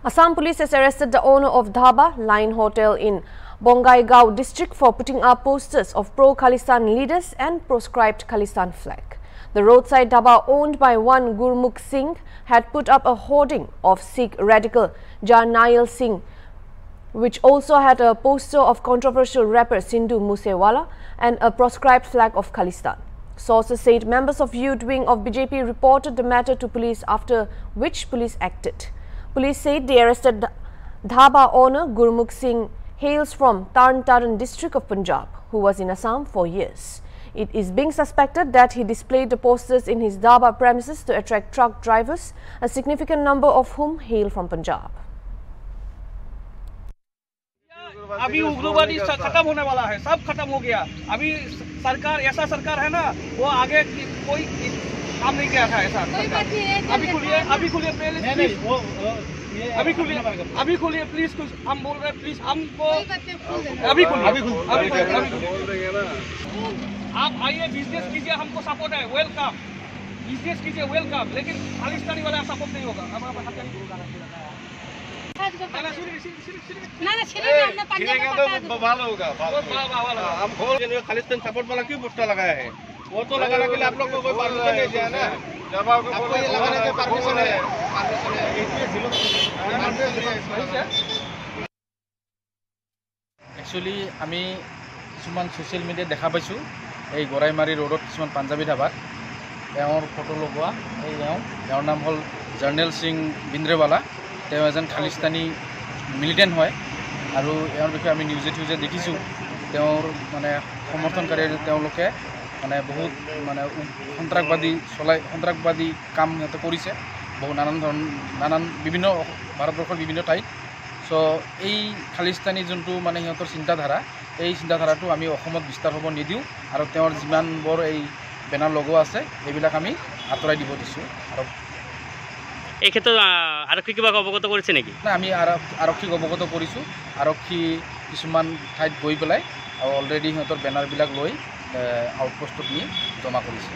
Assam police has arrested the owner of Dhaba Line Hotel in Bongaigaon district for putting up posters of pro-Khalistan leaders and proscribed Khalistan flag. The roadside dhaba owned by one Gurmukh Singh had put up a hoarding of Sikh radical Jarnail Singh, which also had a poster of controversial rapper Sindhu Moosewala and a proscribed flag of Khalistan. Sources said members of youth wing of BJP reported the matter to police, after which police acted. Police said they arrested dhaba owner Gurmukh Singh, hails from Tarn Taran district of Punjab, who was in Assam for years. It is being suspected that he displayed the posters in his dhaba premises to attract truck drivers, a significant number of whom hail from Punjab. अभी उग्रवादी खत्म होने वाला है, सब खत्म हो गया। अभी सरकार ऐसा सरकार है ना, वो आगे कोई काम नहीं किया था ऐसा। अभी खुलिए प्लीज, अभी खुलिए प्लीज, कुछ हम बोल रहे हैं, प्लीज हमको अभी खुलिए। आप आइए, बिजनेस कीजिए, हमको सपोर्ट है, वेलकम। बिजनेस कीजिए, वेलकम, लेकिन खालिस्तानी वाला सपोर्ट नहीं होगा। हम खोल के खालिस्तान सपोर्ट वाला क्यों पोस्टर लगाया है? वो तो लगाने के लिए आप लोग को कोई परमिशन नहीं दिया ना। जब आपको ये लगाने का परमिशन है, एक्चुअली আমি কিছুমান সোশ্যাল মিডিয়াত দেখা পাইছোঁ এই গৰাইমাৰী ৰোডত কিছুমান পাঞ্জাবী ধাবাত এওঁৰ ফটো লগোৱা। এওঁৰ নাম হ'ল জাৰ্নেল সিং বিন্দ্ৰেৱালা। তেওঁ এজন খালিস্তানী মিলিটেণ্ট হয় আৰু এওঁৰ বিষয়ে আমি নিউজে দেখিছোঁ। তেওঁৰ মানে সমৰ্থনকাৰী তেওঁলোকে মানে বহুত মানে সন্ত্ৰাসবাদী কাম সিহঁতে কৰিছে বহু নানান বিভিন্ন ভাৰতবৰ্ষৰ বিভিন্ন ঠাইত। সো এই খালিস্তানী যোনটো মানে সিহঁতৰ চিন্তাধাৰা, এই চিন্তাধাৰাটো আমি অসমত বিস্তাৰ হ'ব নিদিওঁ আৰু তেওঁৰ যিমানবোৰ এই বেনাৰ লগোৱা আছে এইবিলাক আমি আঁতৰাই দিব দিছোঁ। আৰু এই ক্ষেত্ৰত আৰক্ষী কিবা অৱগত কৰিছে নেকি? না, আমি আৰক্ষীক অৱগত কৰিছোঁ। আৰক্ষী কিছুমান ঠাইত গৈ পেলাই অলৰেডি সিহঁতৰ বেনাৰবিলাক লৈ আউটপোষ্টত নি জমা কৰিছে।